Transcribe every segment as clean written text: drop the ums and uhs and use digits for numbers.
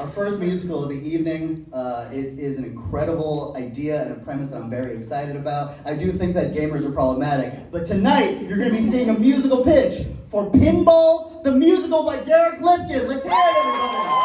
our first musical of the evening. It is an incredible idea and a premise that I'm very excited about. I do think that gamers are problematic, but tonight you're going to be seeing a musical pitch for Pinball, the musical by Derek Lipkin. Let's hear it, everybody!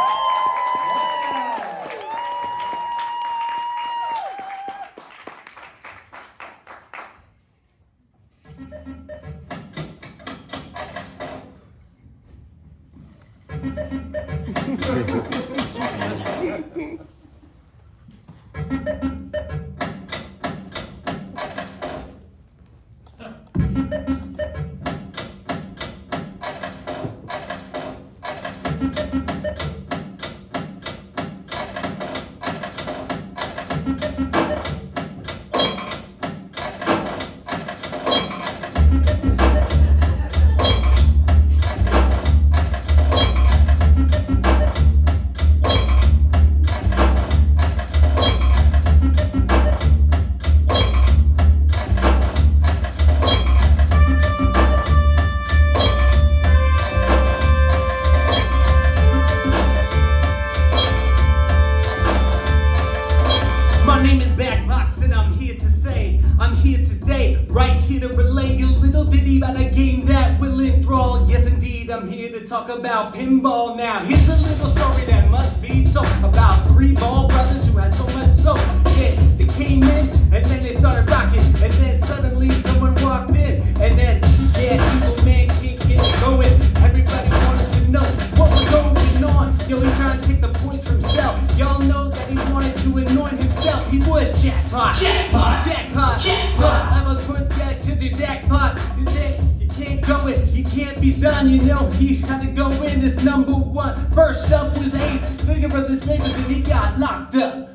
I'm here today, right here to relay a little ditty about a game that will enthrall. Yes, indeed, I'm here to talk about pinball now. Here's a little story that must be told about three ball brothers who had so much soul. Yeah, they came in, and then they started rocking, and then suddenly someone walked in, and then, yeah, evil man can't get it going. Everybody wanted to know what was going on. Yo, he trying to take the points for himself. Y'all know that he wanted to anoint himself. He was jackpot. Jackpot. Jackpot. Jackpot. I'm a good guy, cause you're jackpot. You can't go it, you can't be done, you know. He had to go in as number one. First up was Ace, thinking for his neighbors, and he got locked up.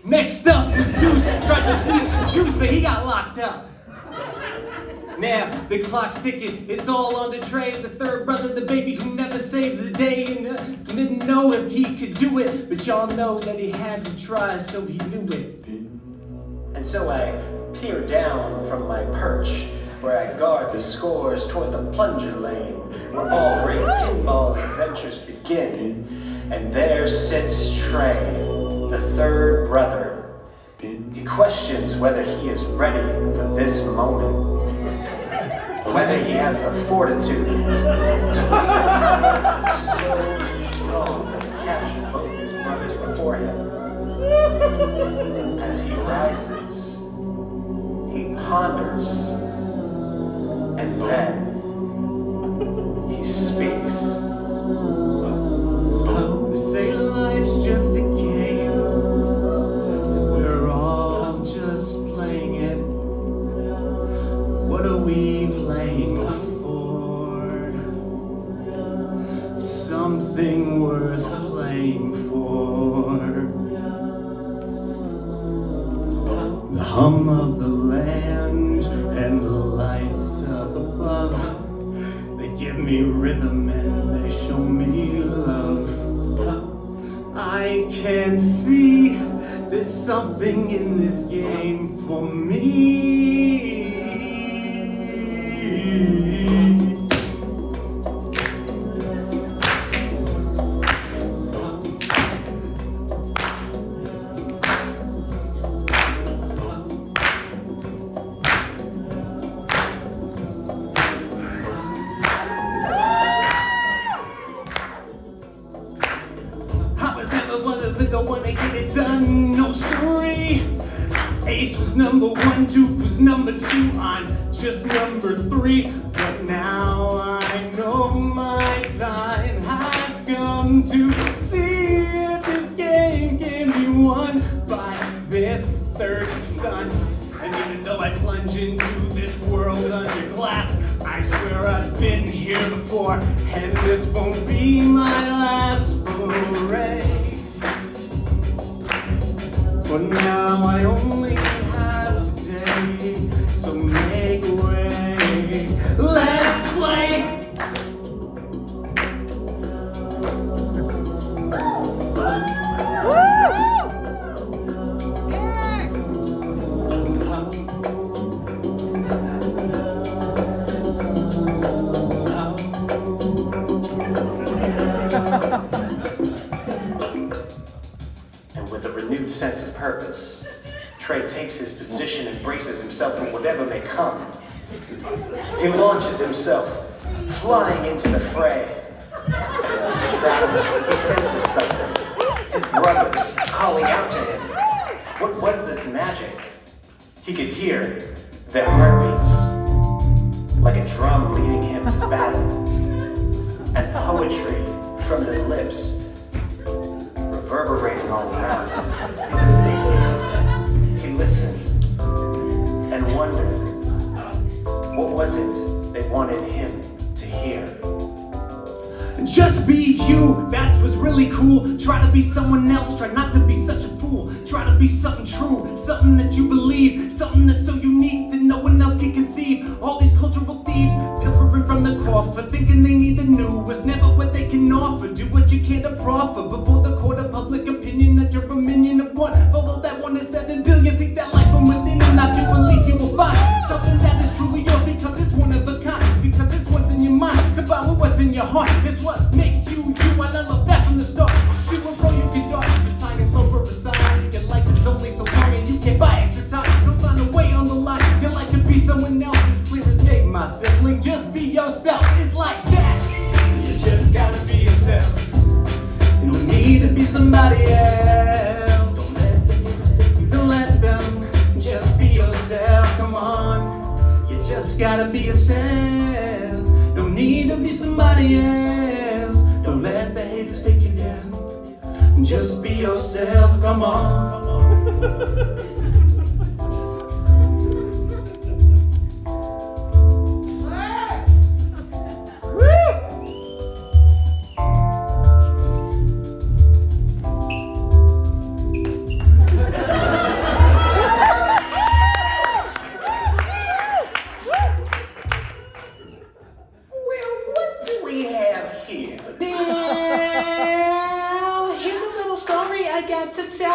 Next up was Deuce, tried to squeeze the shoes, but he got locked up. Now, the clock's ticking, it's all on the tray. The third brother, the baby who never saved the day, and didn't know if he could do it, but y'all know that he had to try, so he knew it. And so I peer down from my perch, where I guard the scores toward the plunger lane, where all great pinball adventures begin. And there sits Trey, the third brother. He questions whether he is ready for this moment, whether he has the fortitude to face a power so strong that he captured both his brothers before him. As he rises, he ponders, and then he speaks. They say life's just a game, and we're all just playing it. What are we playing for? Something worth playing for. The hum of the land and the lights up above, they give me rhythm and they show me love. I can see there's something in this game for me. I wanna get it done, no sorry. Ace was number one, Duke was number two, I'm just number three. But now I know my time has come to see if this game can be won by this third son. And even though I plunge into this world under glass, I swear I've been here before, and this won't be my last foray. But now I only have today, so make way. Let's play! renewed sense of purpose, Trey takes his position and braces himself for whatever may come. He launches himself, flying into the fray. And as he travels, he senses something. His brothers calling out to him. What was this magic? He could hear their heartbeats, like a drum leading him to battle, and poetry from their lips reverberating all around. He listened and wondered, what was it they wanted him to hear? Just be you, that's what's really cool. Try to be someone else, try not to be such a fool. Try to be something true, something that you believe, something that's so unique that no one else can conceive. All these cultural thieves, pilfering from the coffer, thinking they need the new, is never what they can offer. Do what you can to profit before the court of public opinion that you're a minion of one. Follow that 1 in 7 billion, seek that life from within, and I do believe you will find something that is truly yours, because it's one of a kind, because it's what's in your mind, combined with what's in your heart. It's what makes you you, and I love that from the start. See what role you can dart, it's a tiny low for a sign. Your life is only so long and you can't buy extra time. Don't find a way on the line, your life could be someone else. It's clear as day, my sibling, just be yourself. It's like that, you just gotta be yourself. You don't need to be somebody else. Don't let them, just be yourself, come on. You just gotta be yourself. No need to be somebody else. Don't let the haters take you down. Just be yourself, come on.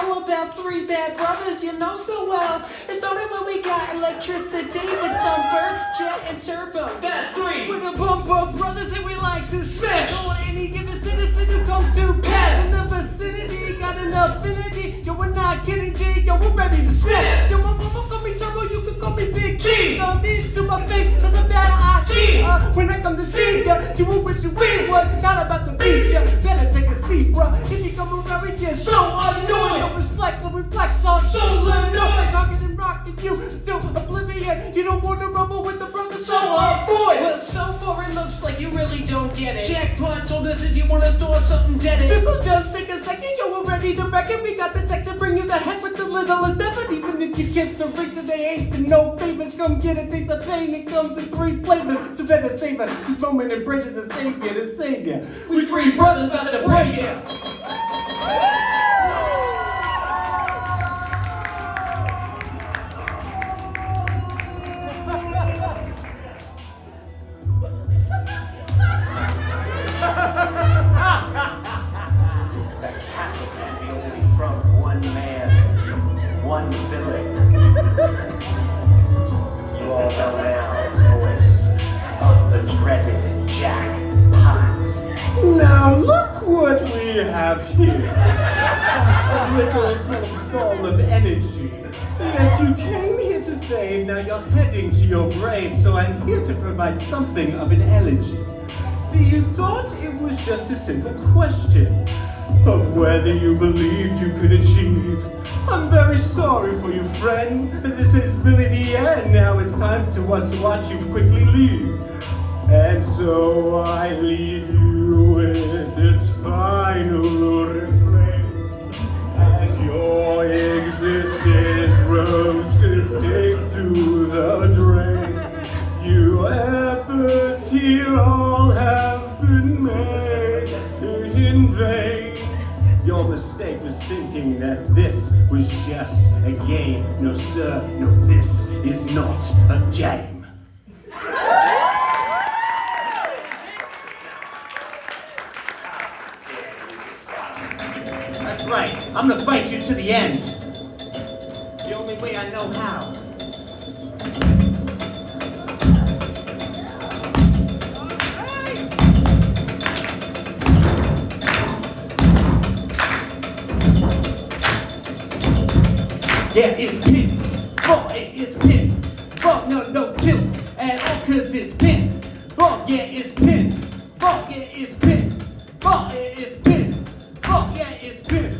About 3 bad brothers you know so well. It started when we got electricity with Thumper, Jet, and Turbo. That's 3. We're the Bumper Brothers and we like to smash on any given citizen who comes to pass. In the vicinity, got an affinity. Yo, we're not kidding, G. Yo, we're ready to snap. Yo, my mama call me Turbo, you can call me Big T. Come into my face, that's a bad idea. When I come to see ya, you will wish you we would. Not about to beat ya. Better take a seat, bruh. If you come around, we get so annoying. No reflex or reflex on solenoid. Knocking and rocking you to oblivion. You don't want to rumble with the brothers, so avoid. Well, so far it looks like you really don't get it. Jackpot told us if you want to store something dead. This'll just take a second, yo, we're ready to wreck it. We got the tech to bring you the heck with the littlest effort. Even if you kiss the ring today, ain't been no favors. Come get a taste of pain, it comes in 3 flavors. So better savor this moment and bring it to Savior, the Savior. We 3 brothers about to break it. One villain. You all know now, voice of the dreaded Jackpot. Now look what we have here. A little sort of ball of energy. Yes, you came here to save, now you're heading to your grave, so I'm here to provide something of an elegy. See, you thought it was just a simple question of whether you believed you could achieve. I'm very sorry for you, friend, but this is really the end. Now it's time to us to watch you quickly leave. And so I leave you with this final refrain. As your existence rose could take to the drain. Your efforts here all have been made in vain. Your mistake was thinking that this was just a game. No sir, no, this is not a game. That's right, I'm gonna fight you to the end. The only way I know how. Yeah, it's pinball, it is pinball, no tilt at all, cause it's pinball, yeah, it's pinball, yeah, it's pinball, yeah, it's pinball, yeah, it's pinball.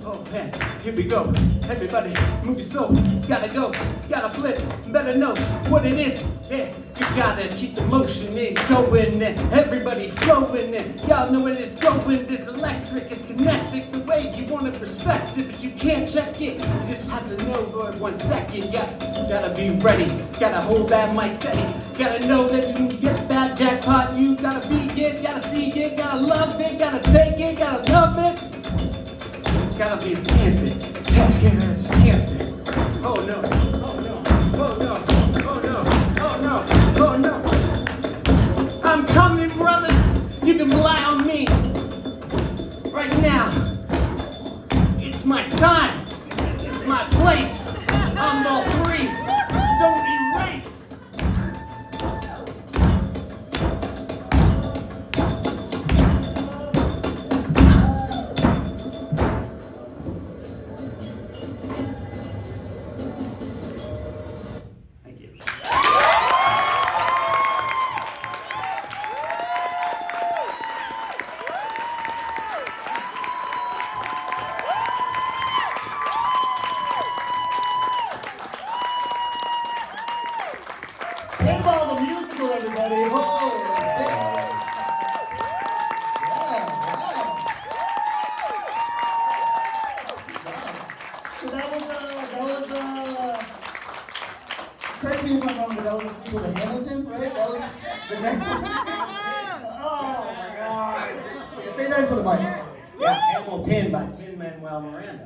Oh man, here we go. Everybody, move your soul. Gotta go, gotta flip. Better know what it is. Yeah, you gotta keep the motion in going and everybody flowing and y'all know where it's going. This electric is kinetic the way you want to respect it, but you can't check it. You just have to know, boy, 1 second. Yeah, you gotta be ready. Gotta hold that mic steady. Gotta know that you can get that jackpot. You gotta be it, gotta see it, gotta love it, gotta take it, gotta love it. Gotta be dancing, dancing. Oh no, oh no, oh no, oh no, oh no, oh no. I'm coming, brothers. You can rely on me. Right now, it's my time. It's my place. I'm all free. Don't erase. Thank you. Pinball the musical, everybody. Oh, yeah, wow. So that was correct me if I'm wrong, but that was the sequel to Hamilton, right? That was the next one. Oh my God. Okay, say that into the mic. Yeah, Hamilton by Lin-Manuel Miranda.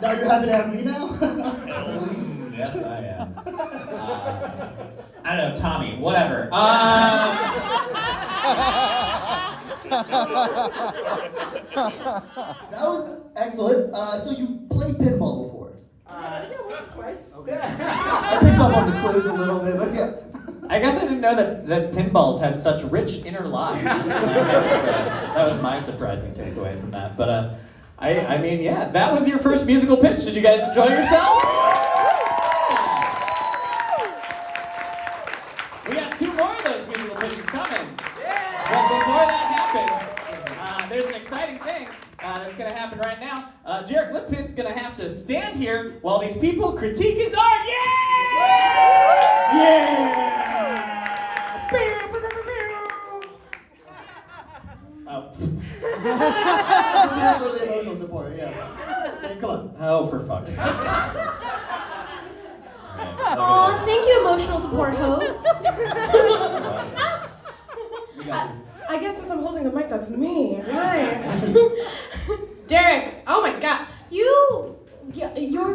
Now you're happy to have me now? Yes, I am. I don't know, Tommy, whatever. That was excellent. So you've played pinball before? Yeah, once or twice. Okay. I picked up on the quiz a little bit, but yeah. I guess I didn't know that pinballs had such rich inner lives. That was my surprising takeaway from that. But I mean, yeah, that was your first musical pitch. Did you guys enjoy yourselves? We got 2 more of those musical pitches coming. But before that happens, there's an exciting thing that's going to happen right now. Derek Lipkin's going to have to stand here while these people critique his art. Yeah! Oh. This is really emotional support, yeah. Come on. Oh, for fuck's sake. Aw, thank you, emotional support hosts. I guess since I'm holding the mic, that's me. Hi. Derek, oh my God, you're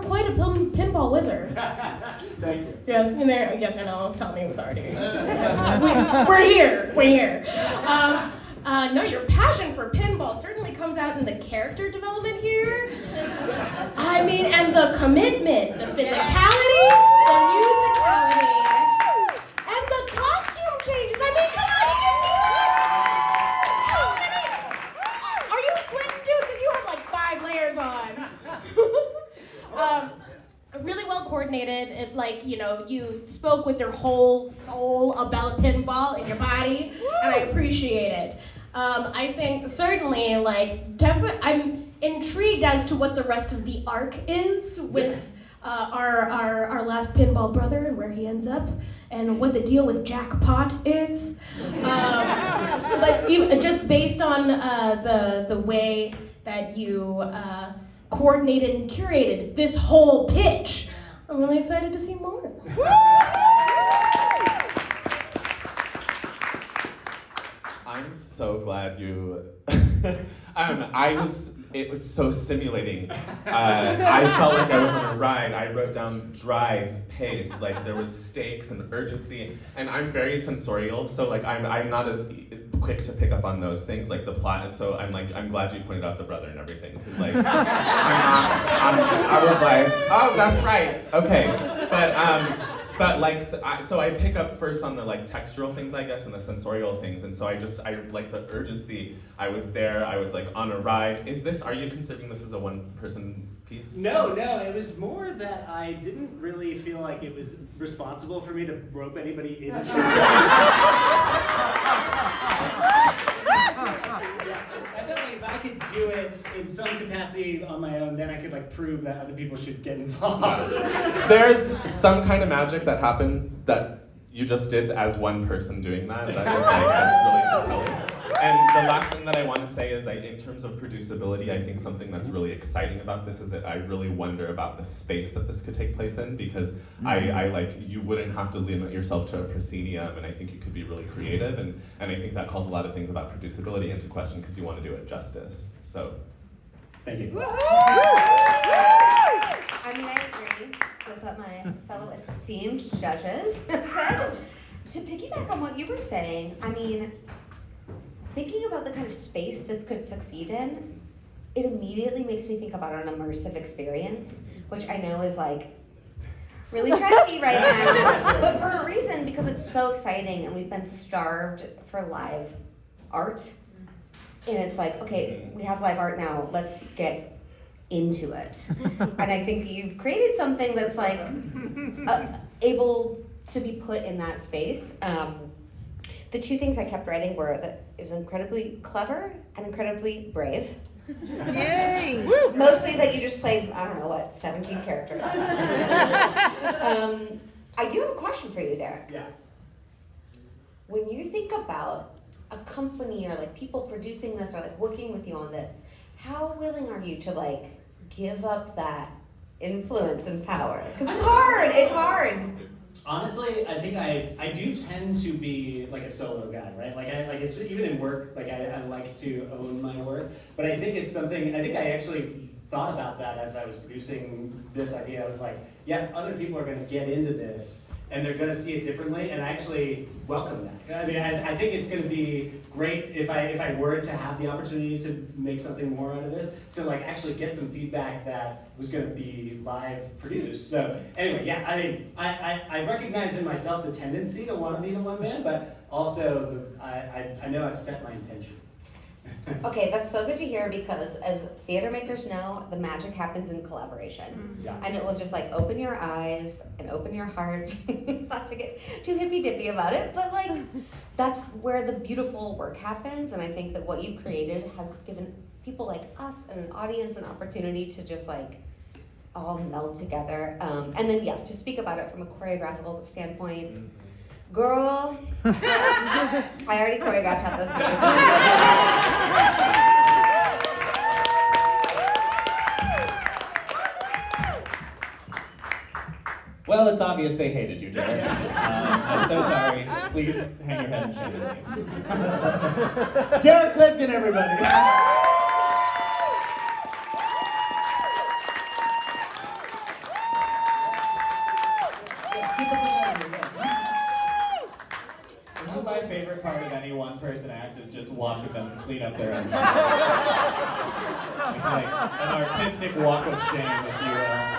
quite a pinball wizard. Thank you. Yes, and there. Yes, I know. Tommy was already. We're here. We're here. No, your passion for pinball certainly comes out in the character development here. I mean, and the commitment, the physicality, the musicality, and the costume changes. I mean, come on, are you sweating, dude? Because you have like 5 layers on. Really well coordinated. It, like, you spoke with your whole soul about pinball in your body, and I appreciate it. I think certainly, I'm intrigued as to what the rest of the arc is with our last pinball brother and where he ends up, and what the deal with Jackpot is. But even, just based on the way that you coordinated and curated this whole pitch, I'm really excited to see more. I'm so glad you. It was so stimulating. I felt like I was on a ride. I wrote down drive, pace, like there was stakes and urgency, and I'm very sensorial, so like I'm not as quick to pick up on those things, like the plot, and so I'm glad you pointed out the brother and everything, because like I was like, oh, that's right, okay, but But like, so I pick up first on the like textural things, I guess, and the sensorial things, and so I like the urgency. I was there, I was like on a ride. Are you considering this as a one-person piece? No, it was more that I didn't really feel like it was responsible for me to rope anybody into it. I felt like if I could do it in some capacity on my own, then I could like prove that other people should get involved. There's some kind of magic that happened that you just did as one person doing that. That is like, that's really compelling. And the last thing that I want to say is, in terms of producibility, I think something that's really exciting about this is that I really wonder about the space that this could take place in, because I like, you wouldn't have to limit yourself to a proscenium, and I think you could be really creative, and I think that calls a lot of things about producibility into question because you want to do it justice. So, Thank you. I mean, I agree with what my fellow esteemed judges said. To piggyback on what you were saying, I mean, thinking about the kind of space this could succeed in, it immediately makes me think about an immersive experience, which I know is like really trendy right now, but for a reason, because it's so exciting and we've been starved for live art. And it's like, okay, we have live art now, let's get into it. And I think you've created something that's like able to be put in that space. The two things I kept writing were that it was incredibly clever and incredibly brave. Yay! Mostly that you just played, I don't know what, 17 characters. I do have a question for you, Derek. Yeah. When you think about a company or like people producing this or like working with you on this, how willing are you to like give up that influence and power? Because it's hard. Honestly, I think I do tend to be like a solo guy, right? Like it's, even in work, like I like to own my work, but I think it's something, I think I actually thought about that as I was producing this idea. I was like, yeah, other people are gonna get into this and they're gonna see it differently, and I actually welcome that. I mean, I think it's gonna be great if I were to have the opportunity to make something more out of this, to like actually get some feedback that was gonna be live produced. So anyway, yeah, I mean, I recognize in myself the tendency to wanna be the one man, but also I know I've set my intention. Okay, that's so good to hear, because as theater makers know, the magic happens in collaboration. Yeah. And it will just like open your eyes and open your heart. Not to get too hippy-dippy about it, but like that's where the beautiful work happens. And I think that what you've created has given people like us and an audience an opportunity to just like all meld together. And then yes, to speak about it from a choreographical standpoint, girl, I already choreographed half those numbers. Well, it's obvious they hated you, Derek. I'm so sorry. Please hang your head in shame and leave. Derek Lipkin, everybody. You know, my favorite part of any one-person act is just watching them clean up their own. Like an artistic walk of shame, if you will.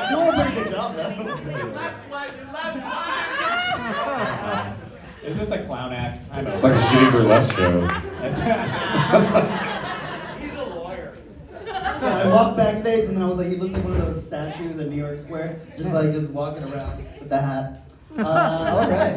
You're doing a pretty good job, though. Is this a clown act? It's like a shitty burlesque show. He's a lawyer. Yeah, I walked backstage and then I was like, he looks like one of those statues in New York Square, just walking around with the hat. All right.